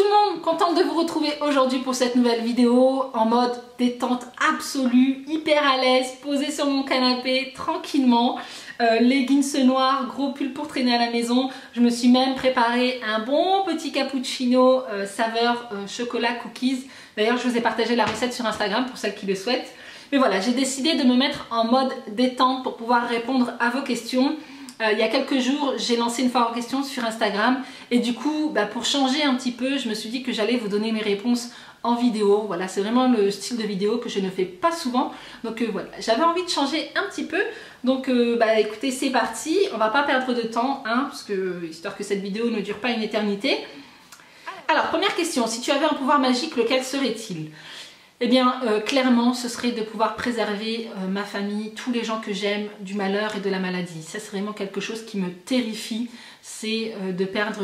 le monde, contente de vous retrouver aujourd'hui pour cette nouvelle vidéo en mode détente absolue, hyper à l'aise, posée sur mon canapé tranquillement, leggings noirs, gros pull pour traîner à la maison. Je me suis même préparé un bon petit cappuccino saveur chocolat cookies. D'ailleurs je vous ai partagé la recette sur Instagram pour celles qui le souhaitent. Mais voilà, j'ai décidé de me mettre en mode détente pour pouvoir répondre à vos questions. Il y a quelques jours, j'ai lancé une foire aux questions sur Instagram et du coup, pour changer un petit peu, je me suis dit que j'allais vous donner mes réponses en vidéo. Voilà, c'est vraiment le style de vidéo que je ne fais pas souvent. Donc voilà, j'avais envie de changer un petit peu. Donc écoutez, c'est parti. On va pas perdre de temps, hein, parce que, histoire que cette vidéo ne dure pas une éternité. Alors, première question, si tu avais un pouvoir magique, lequel serait-il ? Eh bien, clairement, ce serait de pouvoir préserver ma famille, tous les gens que j'aime, du malheur et de la maladie. Ça, c'est vraiment quelque chose qui me terrifie, c'est de perdre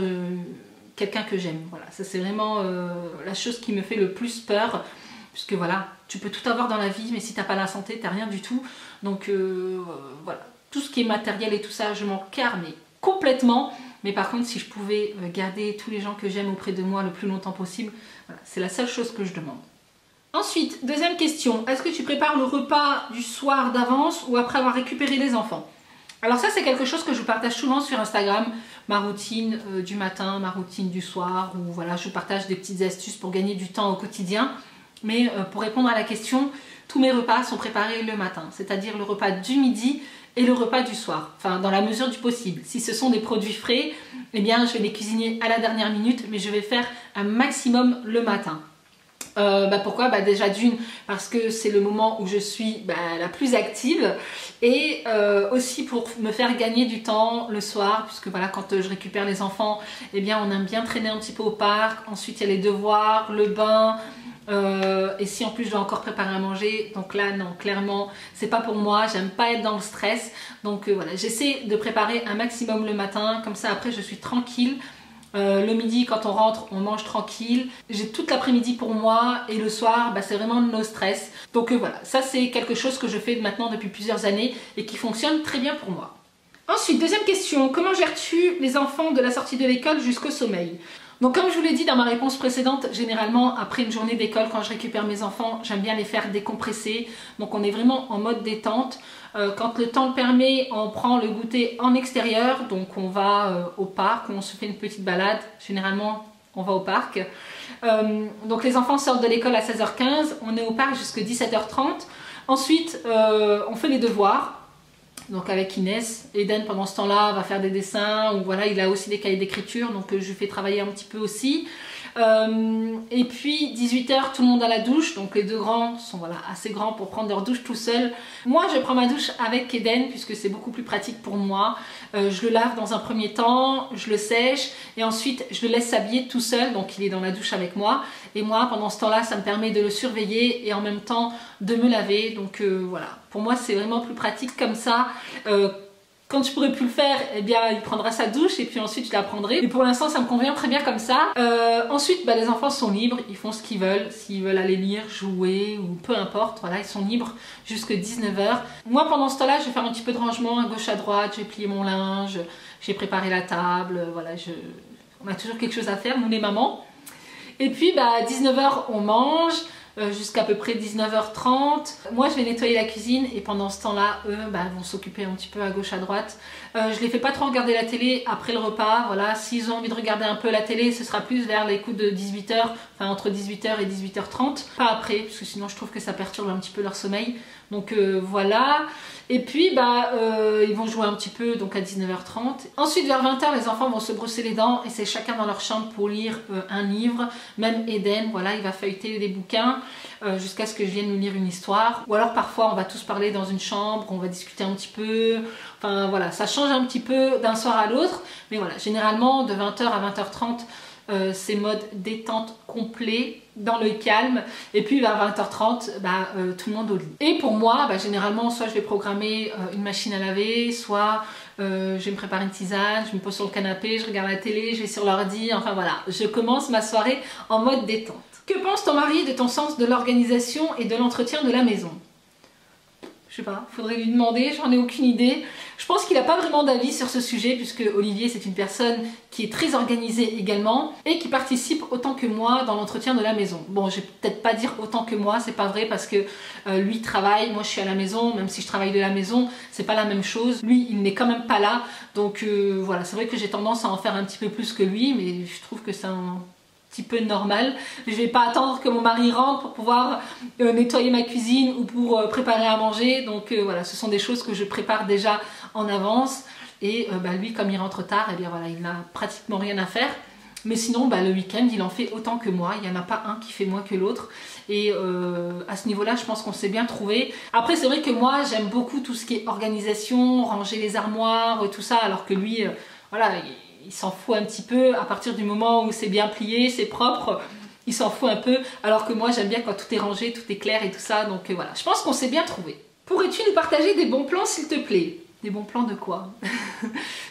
quelqu'un que j'aime. Voilà, ça c'est vraiment la chose qui me fait le plus peur, puisque voilà, tu peux tout avoir dans la vie, mais si t'as pas la santé, t'as rien du tout. Donc voilà, tout ce qui est matériel et tout ça, je m'en carre, mais complètement. Mais par contre, si je pouvais garder tous les gens que j'aime auprès de moi le plus longtemps possible, voilà, c'est la seule chose que je demande. Ensuite, deuxième question, est-ce que tu prépares le repas du soir d'avance ou après avoir récupéré les enfants? Alors ça, c'est quelque chose que je vous partage souvent sur Instagram, ma routine du matin, ma routine du soir, où voilà, je vous partage des petites astuces pour gagner du temps au quotidien. Mais pour répondre à la question, tous mes repas sont préparés le matin, c'est-à-dire le repas du midi et le repas du soir, enfin dans la mesure du possible. Si ce sont des produits frais, eh bien je vais les cuisiner à la dernière minute, mais je vais faire un maximum le matin. Pourquoi? Déjà d'une, parce que c'est le moment où je suis la plus active et aussi pour me faire gagner du temps le soir, puisque voilà, quand je récupère les enfants, eh bien on aime bien traîner un petit peu au parc. Ensuite il y a les devoirs, le bain, et si en plus je dois encore préparer à manger, donc là non, clairement c'est pas pour moi, j'aime pas être dans le stress. Donc voilà, j'essaie de préparer un maximum le matin, comme ça après je suis tranquille. Le midi, quand on rentre, on mange tranquille. J'ai toute l'après-midi pour moi et le soir, c'est vraiment no stress. Donc voilà, ça c'est quelque chose que je fais maintenant depuis plusieurs années et qui fonctionne très bien pour moi. Ensuite, deuxième question, comment gères-tu les enfants de la sortie de l'école jusqu'au sommeil? Donc comme je vous l'ai dit dans ma réponse précédente, généralement après une journée d'école, quand je récupère mes enfants, j'aime bien les faire décompresser. Donc on est vraiment en mode détente. Quand le temps le permet, on prend le goûter en extérieur. Donc on va au parc, on se fait une petite balade. Généralement on va au parc. Donc les enfants sortent de l'école à 16h15, on est au parc jusqu'à 17h30. Ensuite on fait les devoirs. Donc avec Inès, Eden pendant ce temps-là va faire des dessins, ou voilà, il a aussi des cahiers d'écriture, donc je lui fais travailler un petit peu aussi. Et puis 18h, tout le monde à la douche, donc les deux grands sont assez grands pour prendre leur douche tout seuls. Moi je prends ma douche avec Eden puisque c'est beaucoup plus pratique pour moi. Je le lave dans un premier temps, je le sèche et ensuite je le laisse s'habiller tout seul, donc il est dans la douche avec moi. Et moi pendant ce temps-là ça me permet de le surveiller et en même temps de me laver. Donc voilà, pour moi c'est vraiment plus pratique comme ça. Quand je pourrais plus le faire, eh bien il prendra sa douche et puis ensuite je la prendrai. Mais pour l'instant ça me convient très bien comme ça. Ensuite les enfants sont libres, ils font ce qu'ils veulent. S'ils veulent aller lire, jouer ou peu importe, voilà, ils sont libres jusqu'à 19h. Moi pendant ce temps-là je vais faire un petit peu de rangement à gauche à droite, j'ai plié mon linge, j'ai préparé la table, voilà, on a toujours quelque chose à faire, nous les mamans. Et puis 19h on mange. Jusqu'à peu près 19h30. Moi je vais nettoyer la cuisine et pendant ce temps-là, eux vont s'occuper un petit peu à gauche à droite. Je les fais pas trop regarder la télé après le repas. Voilà, s'ils ont envie de regarder un peu la télé, ce sera plus vers les coups de 18h, enfin entre 18h et 18h30. Pas après, parce que sinon je trouve que ça perturbe un petit peu leur sommeil. Donc voilà. Et puis ils vont jouer un petit peu donc à 19h30. Ensuite vers 20h les enfants vont se brosser les dents et c'est chacun dans leur chambre pour lire un livre. Même Eden, voilà, il va feuilleter des bouquins jusqu'à ce que je vienne nous lire une histoire. Ou alors parfois on va tous parler dans une chambre, on va discuter un petit peu. Enfin voilà, ça change un petit peu d'un soir à l'autre. Mais voilà, généralement de 20h à 20h30 c'est mode détente complet, dans le calme, et puis vers 20h30 tout le monde au lit. Et pour moi généralement soit je vais programmer une machine à laver, soit je vais me préparer une tisane, je me pose sur le canapé, je regarde la télé, je vais sur l'ordi, enfin voilà, je commence ma soirée en mode détente. Que pense ton mari de ton sens de l'organisation et de l'entretien de la maison? Je sais pas, faudrait lui demander, j'en ai aucune idée. Je pense qu'il n'a pas vraiment d'avis sur ce sujet puisque Olivier c'est une personne qui est très organisée également et qui participe autant que moi dans l'entretien de la maison. Bon, je vais peut-être pas dire autant que moi, c'est pas vrai parce que lui travaille, moi je suis à la maison, même si je travaille de la maison, c'est pas la même chose. Lui, il n'est quand même pas là, donc voilà, c'est vrai que j'ai tendance à en faire un petit peu plus que lui, mais je trouve que c'est un petit peu normal. Je vais pas attendre que mon mari rentre pour pouvoir nettoyer ma cuisine ou pour préparer à manger. Donc voilà, ce sont des choses que je prépare déjà en avance. Et lui, comme il rentre tard, eh bien voilà, il n'a pratiquement rien à faire. Mais sinon, le week-end, il en fait autant que moi. Il n'y en a pas un qui fait moins que l'autre. Et à ce niveau-là, je pense qu'on s'est bien trouvé. Après, c'est vrai que moi, j'aime beaucoup tout ce qui est organisation, ranger les armoires, tout ça. Alors que lui, voilà, il s'en fout un petit peu. À partir du moment où c'est bien plié, c'est propre, il s'en fout un peu. Alors que moi, j'aime bien quand tout est rangé, tout est clair et tout ça. Donc voilà, je pense qu'on s'est bien trouvé. Pourrais-tu nous partager des bons plans, s'il te plaît? Des bons plans de quoi?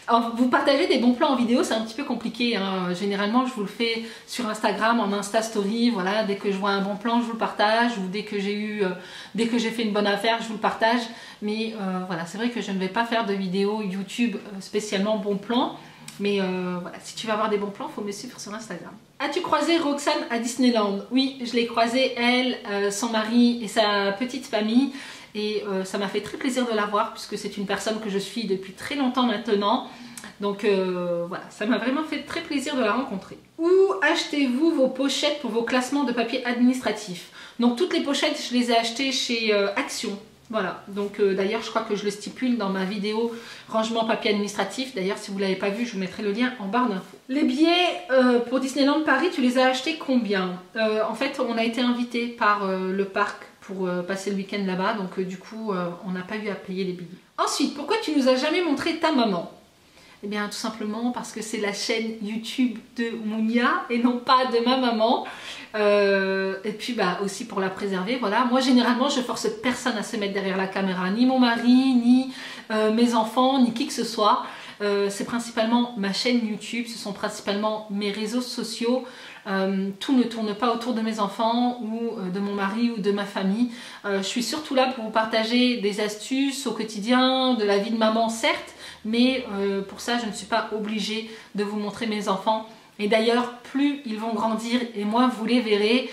Alors, vous partagez des bons plans en vidéo, c'est un petit peu compliqué, hein. Généralement, je vous le fais sur Instagram, en Insta Story. Voilà, dès que je vois un bon plan, je vous le partage. Ou dès que j'ai fait une bonne affaire, je vous le partage. Mais voilà, c'est vrai que je ne vais pas faire de vidéo YouTube spécialement bon plan. Mais voilà, si tu veux avoir des bons plans, il faut me suivre sur Instagram. As-tu croisé Roxane à Disneyland? Oui, je l'ai croisée, elle, son mari et sa petite famille. Et ça m'a fait très plaisir de la voir puisque c'est une personne que je suis depuis très longtemps maintenant. Donc voilà, ça m'a vraiment fait très plaisir de la rencontrer. Où achetez-vous vos pochettes pour vos classements de papier administratif? Donc toutes les pochettes, je les ai achetées chez Action. Voilà, donc d'ailleurs je crois que je le stipule dans ma vidéo rangement papier administratif. D'ailleurs si vous ne l'avez pas vu, je vous mettrai le lien en barre d'infos. Les billets pour Disneyland Paris, tu les as achetés combien? En fait, on a été invité par le parc pour passer le week-end là-bas, donc du coup on n'a pas eu à payer les billets. Ensuite, pourquoi tu nous as jamais montré ta maman? Eh bien tout simplement parce que c'est la chaîne YouTube de Mounia et non pas de ma maman. Et puis aussi pour la préserver, voilà. Moi généralement je force personne à se mettre derrière la caméra, ni mon mari, ni mes enfants, ni qui que ce soit. C'est principalement ma chaîne YouTube, ce sont principalement mes réseaux sociaux. Tout ne tourne pas autour de mes enfants ou de mon mari ou de ma famille. Je suis surtout là pour vous partager des astuces au quotidien, de la vie de maman certes, mais pour ça je ne suis pas obligée de vous montrer mes enfants. Et d'ailleurs, plus ils vont grandir et moins vous les verrez.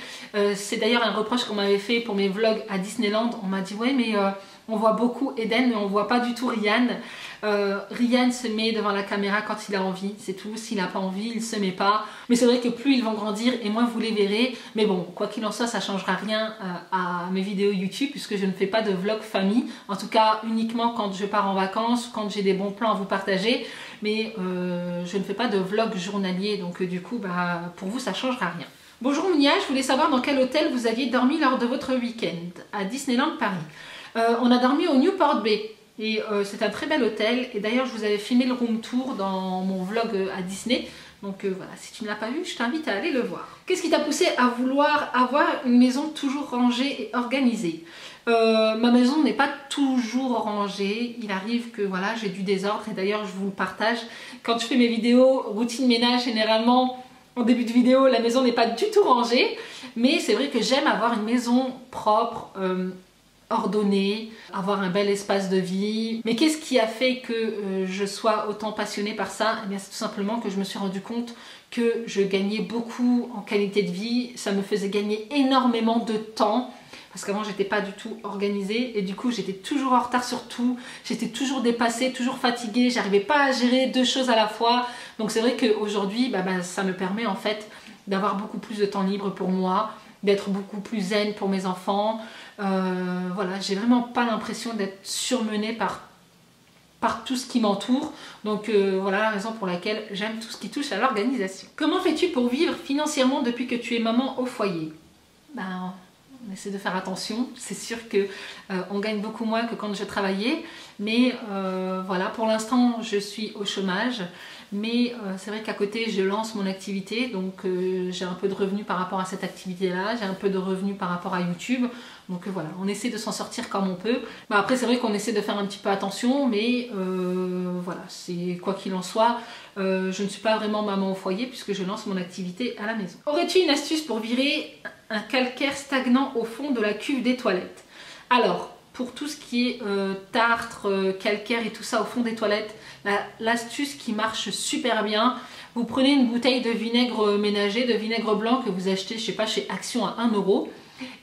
C'est d'ailleurs un reproche qu'on m'avait fait pour mes vlogs à Disneyland. On m'a dit ouais mais on voit beaucoup Eden mais on voit pas du tout Ryan. Ryan se met devant la caméra quand il a envie, c'est tout. S'il n'a pas envie, il se met pas. Mais c'est vrai que plus ils vont grandir et moins vous les verrez. Mais bon, quoi qu'il en soit, ça changera rien à mes vidéos YouTube puisque je ne fais pas de vlog famille. En tout cas, uniquement quand je pars en vacances, quand j'ai des bons plans à vous partager. Mais je ne fais pas de vlog journalier, donc du coup, pour vous, ça changera rien. Bonjour Mounia, je voulais savoir dans quel hôtel vous aviez dormi lors de votre week-end à Disneyland Paris. On a dormi au Newport Bay. Et c'est un très bel hôtel. Et d'ailleurs, je vous avais filmé le room tour dans mon vlog à Disney. Donc voilà, si tu ne l'as pas vu, je t'invite à aller le voir. Qu'est-ce qui t'a poussé à vouloir avoir une maison toujours rangée et organisée? Ma maison n'est pas toujours rangée. Il arrive que voilà, j'ai du désordre. Et d'ailleurs, je vous le partage. Quand je fais mes vidéos routine ménage, généralement, en début de vidéo, la maison n'est pas du tout rangée. Mais c'est vrai que j'aime avoir une maison propre, ordonnée, avoir un bel espace de vie. Mais qu'est-ce qui a fait que je sois autant passionnée par ça? Eh bien, c'est tout simplement que je me suis rendu compte que je gagnais beaucoup en qualité de vie. Ça me faisait gagner énormément de temps. Parce qu'avant, j'étais pas du tout organisée. Et du coup, j'étais toujours en retard sur tout. J'étais toujours dépassée, toujours fatiguée. J'arrivais pas à gérer deux choses à la fois. Donc c'est vrai qu'aujourd'hui, ça me permet en fait d'avoir beaucoup plus de temps libre pour moi, d'être beaucoup plus zen pour mes enfants. Voilà, j'ai vraiment pas l'impression d'être surmenée par tout ce qui m'entoure. Donc voilà la raison pour laquelle j'aime tout ce qui touche à l'organisation. Comment fais-tu pour vivre financièrement depuis que tu es maman au foyer? On essaie de faire attention. C'est sûr que on gagne beaucoup moins que quand je travaillais. Mais voilà, pour l'instant, je suis au chômage. Mais c'est vrai qu'à côté, je lance mon activité. Donc j'ai un peu de revenus par rapport à cette activité-là. J'ai un peu de revenus par rapport à YouTube. Donc voilà, on essaie de s'en sortir comme on peut. Après, c'est vrai qu'on essaie de faire un petit peu attention. Mais voilà, c'est quoi qu'il en soit, je ne suis pas vraiment maman au foyer puisque je lance mon activité à la maison. Aurais-tu une astuce pour virer un calcaire stagnant au fond de la cuve des toilettes? Alors, pour tout ce qui est tartre, calcaire et tout ça au fond des toilettes. L'astuce qui marche super bien, vous prenez une bouteille de vinaigre ménager, de vinaigre blanc que vous achetez, je sais pas, chez Action à 1 €.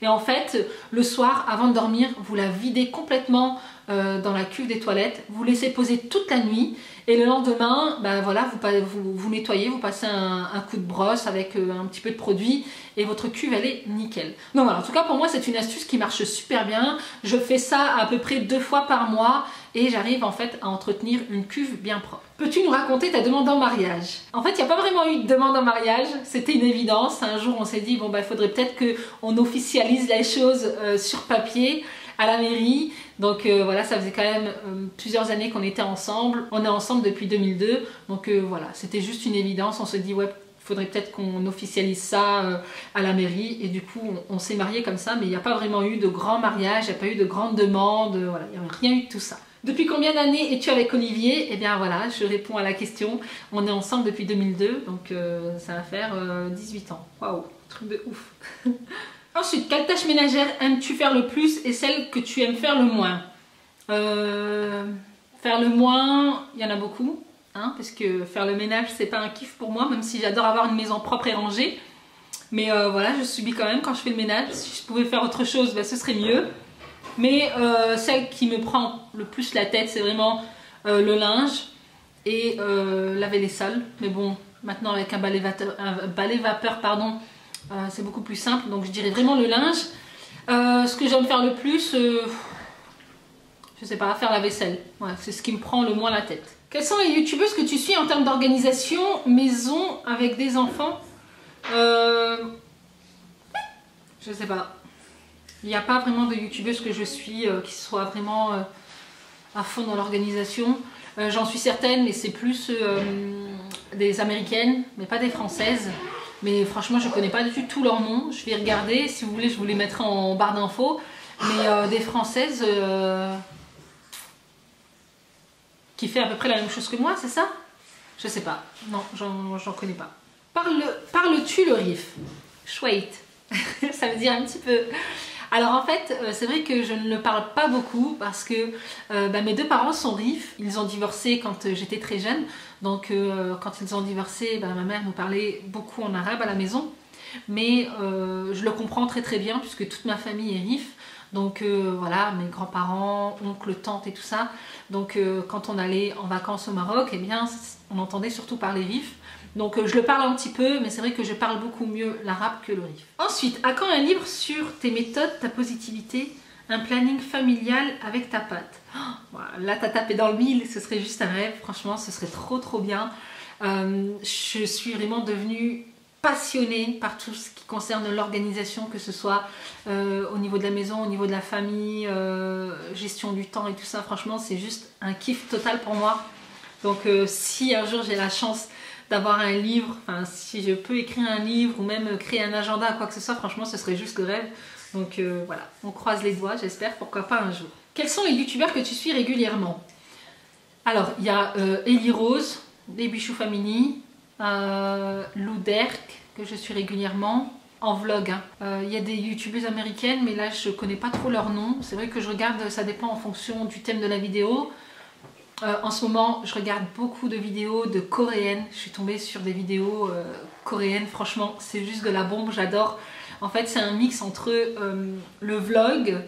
Et en fait, le soir, avant de dormir, vous la videz complètement dans la cuve des toilettes, vous laissez poser toute la nuit et le lendemain, ben voilà, vous nettoyez, vous passez un coup de brosse avec un petit peu de produit et votre cuve elle est nickel. Donc voilà, en tout cas pour moi c'est une astuce qui marche super bien. Je fais ça à peu près 2 fois par mois et j'arrive en fait à entretenir une cuve bien propre. Peux-tu nous raconter ta demande en mariage? En fait, il n'y a pas vraiment eu de demande en mariage, c'était une évidence. Un jour on s'est dit, bon bah il faudrait peut-être qu'on officialise les choses sur papier à la mairie. Donc voilà, ça faisait quand même plusieurs années qu'on était ensemble. On est ensemble depuis 2002. Donc voilà, c'était juste une évidence. On se dit, ouais, il faudrait peut-être qu'on officialise ça à la mairie. Et du coup, on s'est mariés comme ça. Mais il n'y a pas vraiment eu de grand mariage, il n'y a pas eu de grande demande. Voilà, il n'y a rien eu de tout ça. Depuis combien d'années es-tu avec Olivier? Eh bien voilà, je réponds à la question. On est ensemble depuis 2002. Donc ça va faire 18 ans. Waouh, truc de ouf. Ensuite, quelle tâche ménagère aimes-tu faire le plus et celle que tu aimes faire le moins? Faire le moins, il y en a beaucoup, hein, parce que faire le ménage, c'est pas un kiff pour moi, même si j'adore avoir une maison propre et rangée. Mais voilà, je subis quand même quand je fais le ménage. Si je pouvais faire autre chose, ben, ce serait mieux. Mais celle qui me prend le plus la tête, c'est vraiment le linge et laver les sols. Mais bon, maintenant avec un balai vapeur, pardon, c'est beaucoup plus simple, donc je dirais vraiment le linge. Ce que j'aime faire le plus, je sais pas, faire la vaisselle. Ouais, c'est ce qui me prend le moins la tête. Quelles sont les youtubeuses que tu suis en termes d'organisation maison avec des enfants? Je sais pas. Il n'y a pas vraiment de youtubeuses que je suis qui soient vraiment à fond dans l'organisation. J'en suis certaine, mais c'est plus des américaines, mais pas des françaises. Mais franchement, je ne connais pas du tout leur nom. Je vais regarder. Si vous voulez, je vous les mettrai en barre d'infos. Mais des françaises qui fait à peu près la même chose que moi, c'est ça? Je sais pas. Non, j'en connais pas. Parles-tu le riff? Chouette. Ça veut dire un petit peu. Alors en fait, c'est vrai que je ne le parle pas beaucoup parce que mes deux parents sont rifs. Ils ont divorcé quand j'étais très jeune. Donc quand ils ont divorcé, ma mère nous parlait beaucoup en arabe à la maison. Mais je le comprends très très bien puisque toute ma famille est rif. Donc voilà, mes grands-parents, oncles, tantes et tout ça. Donc quand on allait en vacances au Maroc, eh bien on entendait surtout parler rif. Donc je le parle un petit peu, mais c'est vrai que je parle beaucoup mieux l'arabe que le rif. Ensuite, à quand un livre sur tes méthodes, ta positivité, un planning familial avec ta patte? Oh, là, t'as tapé dans le mille, ce serait juste un rêve. Franchement, ce serait trop trop bien. Je suis vraiment devenue passionnée par tout ce qui concerne l'organisation, que ce soit au niveau de la maison, au niveau de la famille, gestion du temps et tout ça. Franchement, c'est juste un kiff total pour moi. Donc si un jour j'ai la chance d'avoir un livre, enfin si je peux écrire un livre ou même créer un agenda, quoi que ce soit, franchement ce serait juste le rêve. Donc voilà, on croise les doigts, j'espère, pourquoi pas un jour. Quels sont les youtubeurs que tu suis régulièrement? Alors il y a Ellie Rose, Baby Chou Family, Lou Derk que je suis régulièrement en vlog. Hein. Il y a des youtubeuses américaines, mais là je connais pas trop leur nom. C'est vrai que je regarde, ça dépend en fonction du thème de la vidéo. En ce moment, je regarde beaucoup de vidéos de coréennes. Je suis tombée sur des vidéos coréennes. Franchement, c'est juste de la bombe. J'adore. En fait, c'est un mix entre le vlog,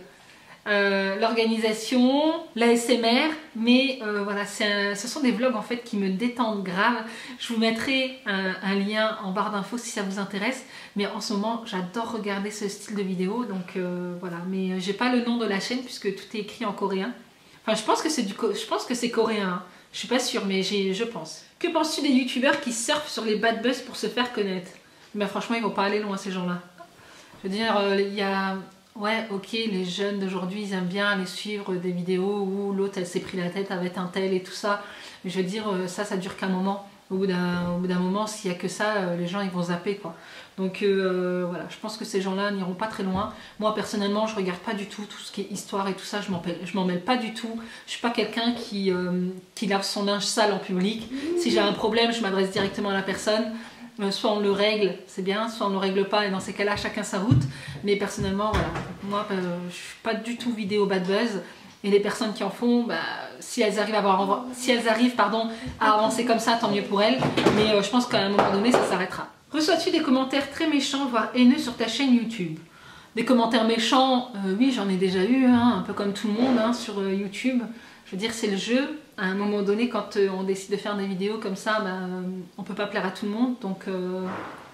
l'organisation, l'ASMR. Mais voilà, ce sont des vlogs en fait qui me détendent grave. Je vous mettrai un lien en barre d'infos si ça vous intéresse. Mais en ce moment, j'adore regarder ce style de vidéo. Donc voilà. Mais j'ai pas le nom de la chaîne puisque tout est écrit en coréen. Enfin, je pense que c'est coréen, hein. Je suis pas sûre, mais je pense. Que penses-tu des youtubeurs qui surfent sur les bad buzz pour se faire connaître? Mais franchement, ils vont pas aller loin, ces gens-là. Je veux dire, il y a... Ouais, ok, les jeunes d'aujourd'hui, ils aiment bien aller suivre des vidéos où l'autre, elle s'est pris la tête avec un tel et tout ça. Mais je veux dire, ça dure qu'un moment. Au bout d'un moment, s'il n'y a que ça, les gens, ils vont zapper, quoi. Donc voilà, je pense que ces gens-là n'iront pas très loin. Moi, personnellement, je regarde pas du tout ce qui est histoire et tout ça. Je m'en mêle pas du tout. Je suis pas quelqu'un qui lave son linge sale en public. Si j'ai un problème, je m'adresse directement à la personne. soit on le règle, c'est bien, soit on ne le règle pas et dans ces cas-là chacun sa route. Mais personnellement voilà, moi je suis pas du tout vidéo bad buzz et les personnes qui en font, bah, si elles arrivent à avancer comme ça, tant mieux pour elles. Mais je pense qu'à un moment donné ça s'arrêtera. Reçois-tu des commentaires très méchants voire haineux sur ta chaîne YouTube? Des commentaires méchants, oui j'en ai déjà eu, hein, un peu comme tout le monde hein, sur YouTube. Je veux dire, c'est le jeu. À un moment donné, quand on décide de faire des vidéos comme ça, on ne peut pas plaire à tout le monde. Donc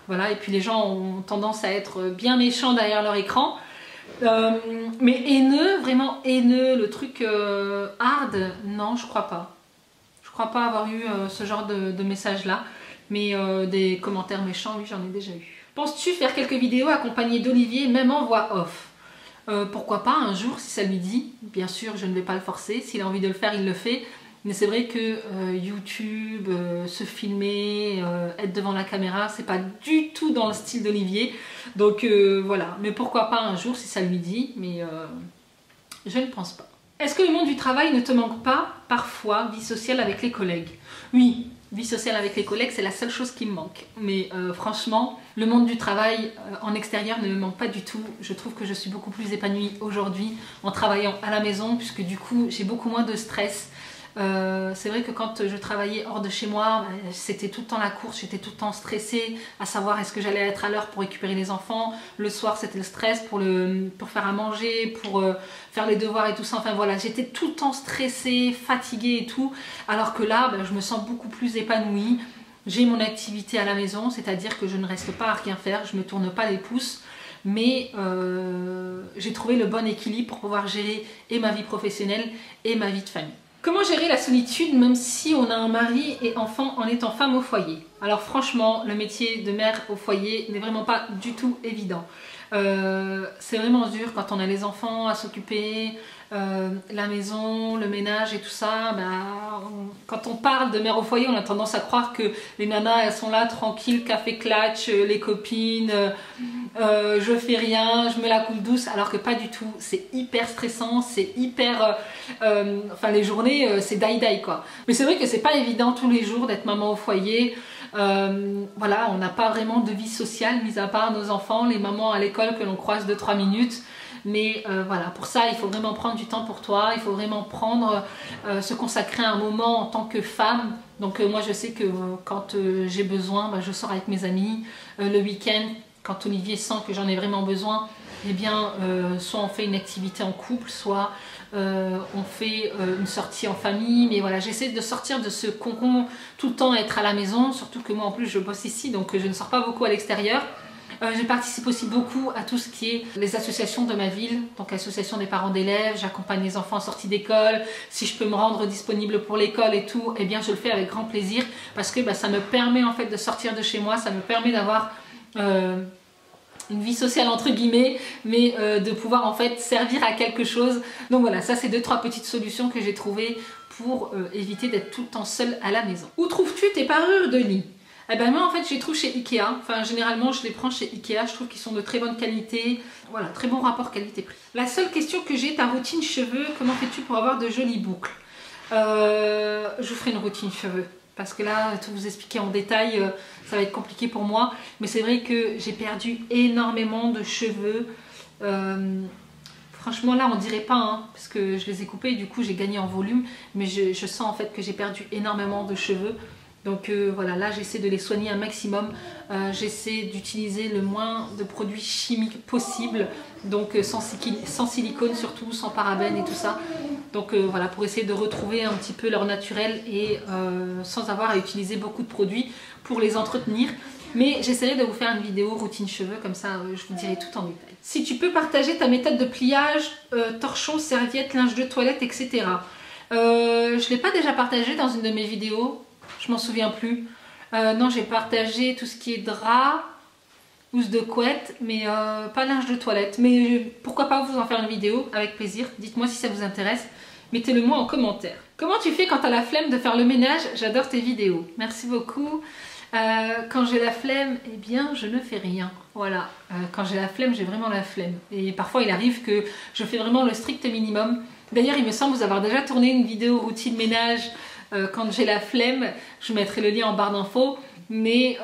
voilà, et puis les gens ont tendance à être bien méchants derrière leur écran. Mais haineux, vraiment haineux, le truc hard, non, je crois pas. Je crois pas avoir eu ce genre de message-là. Mais des commentaires méchants, oui, j'en ai déjà eu. Penses-tu faire quelques vidéos accompagnées d'Olivier, même en voix off? Pourquoi pas un jour si ça lui dit. Bien sûr je ne vais pas le forcer, s'il a envie de le faire il le fait, mais c'est vrai que YouTube, se filmer, être devant la caméra, c'est pas du tout dans le style d'Olivier, donc voilà, mais pourquoi pas un jour si ça lui dit, mais je ne pense pas. Est-ce que le monde du travail ne te manque pas parfois, vie sociale avec les collègues? Oui, vie sociale avec les collègues, c'est la seule chose qui me manque. Mais franchement, le monde du travail en extérieur ne me manque pas du tout. Je trouve que je suis beaucoup plus épanouie aujourd'hui en travaillant à la maison, puisque du coup, j'ai beaucoup moins de stress. C'est vrai que quand je travaillais hors de chez moi, c'était tout le temps la course, j'étais tout le temps stressée à savoir est-ce que j'allais être à l'heure pour récupérer les enfants. Le soir c'était le stress pour faire à manger, pour faire les devoirs et tout ça. Enfin voilà, j'étais tout le temps stressée, fatiguée et tout. Alors que là, je me sens beaucoup plus épanouie. J'ai mon activité à la maison, c'est-à-dire que je ne reste pas à rien faire, je ne me tourne pas les pouces. Mais j'ai trouvé le bon équilibre pour pouvoir gérer et ma vie professionnelle et ma vie de famille. Comment gérer la solitude même si on a un mari et enfant en étant femme au foyer? Alors franchement, le métier de mère au foyer n'est vraiment pas du tout évident. C'est vraiment dur quand on a les enfants à s'occuper, la maison, le ménage et tout ça. Quand on parle de mère au foyer, on a tendance à croire que les nanas elles sont là tranquilles, café clutch, les copines, je fais rien, je me la coule douce, alors que pas du tout. C'est hyper stressant, c'est hyper... enfin les journées c'est die quoi. Mais c'est vrai que c'est pas évident tous les jours d'être maman au foyer. Voilà, on n'a pas vraiment de vie sociale mis à part nos enfants, les mamans à l'école que l'on croise 2-3 minutes. Mais voilà, pour ça il faut vraiment prendre du temps pour toi, il faut vraiment se consacrer un moment en tant que femme. Donc moi je sais que quand j'ai besoin, je sors avec mes amis le week-end. Quand Olivier sent que j'en ai vraiment besoin, eh bien soit on fait une activité en couple, soit on fait une sortie en famille. Mais voilà, j'essaie de sortir de ce cocon, tout le temps être à la maison, surtout que moi en plus je bosse ici, donc je ne sors pas beaucoup à l'extérieur. Je participe aussi beaucoup à tout ce qui est les associations de ma ville, donc association des parents d'élèves, j'accompagne les enfants en sortie d'école. Si je peux me rendre disponible pour l'école et tout, eh bien je le fais avec grand plaisir, parce que ça me permet en fait de sortir de chez moi, ça me permet d'avoir une vie sociale entre guillemets, mais de pouvoir en fait servir à quelque chose. Donc voilà, ça c'est 2-3 petites solutions que j'ai trouvées pour éviter d'être tout le temps seule à la maison. Où trouves-tu tes parures de lit? Eh ben moi en fait je les trouve chez Ikea, enfin généralement je les prends chez Ikea, je trouve qu'ils sont de très bonne qualité, voilà, très bon rapport qualité-prix. La seule question que j'ai, ta routine cheveux, comment fais-tu pour avoir de jolies boucles? Je vous ferai une routine cheveux, parce que là, tout vous expliquer en détail, ça va être compliqué pour moi, mais c'est vrai que j'ai perdu énormément de cheveux. Franchement là on dirait pas, hein, parce que je les ai coupés et du coup j'ai gagné en volume, mais je sens en fait que j'ai perdu énormément de cheveux. Donc voilà, là j'essaie de les soigner un maximum, j'essaie d'utiliser le moins de produits chimiques possible, donc sans silicone surtout, sans parabènes et tout ça. Donc voilà, pour essayer de retrouver un petit peu leur naturel et sans avoir à utiliser beaucoup de produits pour les entretenir. Mais j'essaierai de vous faire une vidéo routine cheveux, comme ça je vous dirai tout en détail. Si tu peux partager ta méthode de pliage, torchon, serviette, linge de toilette, etc. Je ne l'ai pas déjà partagé dans une de mes vidéos. Je m'en souviens plus. Non, j'ai partagé tout ce qui est drap, housse de couette, mais pas linge de toilette. Mais pourquoi pas vous en faire une vidéo, avec plaisir. Dites-moi si ça vous intéresse. Mettez-le moi en commentaire. Comment tu fais quand tu as la flemme de faire le ménage? J'adore tes vidéos. Merci beaucoup. Quand j'ai la flemme, eh bien je ne fais rien. Voilà, quand j'ai la flemme, j'ai vraiment la flemme. Et parfois il arrive que je fais vraiment le strict minimum. D'ailleurs il me semble vous avoir déjà tourné une vidéo routine ménage Quand j'ai la flemme, je mettrai le lien en barre d'infos. Mais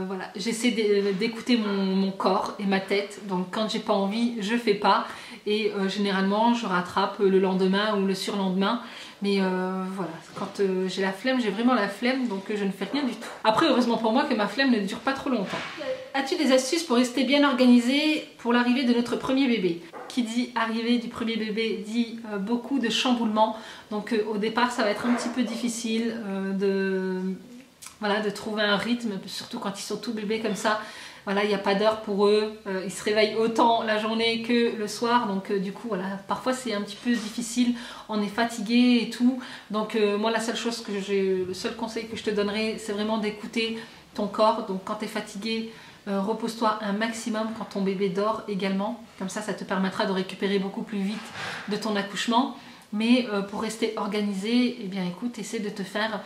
voilà, j'essaie d'écouter mon corps et ma tête. Donc quand j'ai pas envie, je fais pas. Et généralement, je rattrape le lendemain ou le surlendemain. Mais voilà, quand j'ai la flemme, j'ai vraiment la flemme, donc je ne fais rien du tout. Après, heureusement pour moi que ma flemme ne dure pas trop longtemps. As-tu des astuces pour rester bien organisée pour l'arrivée de notre premier bébé? Qui dit arrivée du premier bébé dit beaucoup de chamboulements. Donc au départ, ça va être un petit peu difficile voilà, de trouver un rythme, surtout quand ils sont tout bébés comme ça. Voilà, il n'y a pas d'heure pour eux, ils se réveillent autant la journée que le soir, donc du coup voilà, parfois c'est un petit peu difficile, on est fatigué et tout, donc moi la seule chose le seul conseil que je te donnerai, c'est vraiment d'écouter ton corps. Donc quand tu es fatigué, repose-toi un maximum quand ton bébé dort également, comme ça te permettra de récupérer beaucoup plus vite de ton accouchement. Mais pour rester organisé, eh bien écoute, essaie de te faire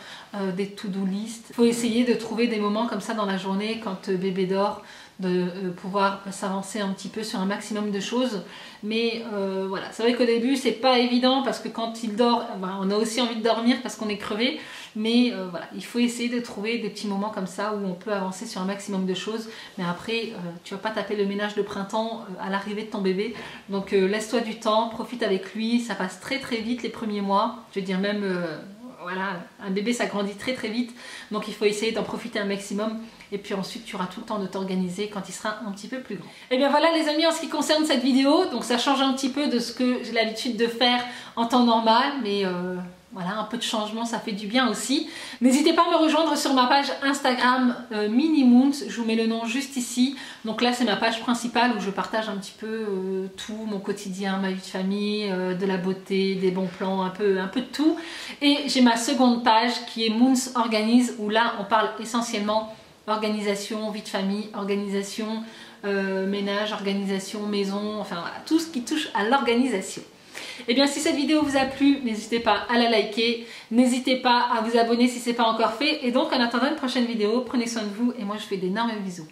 des to-do list. Il faut essayer de trouver des moments comme ça dans la journée quand bébé dort, de pouvoir s'avancer un petit peu sur un maximum de choses. Mais voilà, c'est vrai qu'au début c'est pas évident parce que quand il dort, on a aussi envie de dormir parce qu'on est crevé. Mais voilà, il faut essayer de trouver des petits moments comme ça où on peut avancer sur un maximum de choses. Mais après, tu vas pas taper le ménage de printemps à l'arrivée de ton bébé. Donc laisse-toi du temps, profite avec lui. Ça passe très très vite les premiers mois. Je veux dire même, voilà, un bébé ça grandit très très vite. Donc il faut essayer d'en profiter un maximum. Et puis ensuite tu auras tout le temps de t'organiser quand il sera un petit peu plus grand. Et bien voilà les amis en ce qui concerne cette vidéo. Donc ça change un petit peu de ce que j'ai l'habitude de faire en temps normal. Mais voilà, un peu de changement, ça fait du bien aussi. N'hésitez pas à me rejoindre sur ma page Instagram Minimoons, je vous mets le nom juste ici. Donc là, c'est ma page principale où je partage un petit peu tout, mon quotidien, ma vie de famille, de la beauté, des bons plans, un peu de tout. Et j'ai ma seconde page qui est Moons Organise, où là, on parle essentiellement organisation, vie de famille, organisation, ménage, organisation, maison, enfin voilà, tout ce qui touche à l'organisation. Et bien si cette vidéo vous a plu, n'hésitez pas à la liker, n'hésitez pas à vous abonner si ce n'est pas encore fait. Et donc en attendant une prochaine vidéo, prenez soin de vous et moi je fais d'énormes bisous.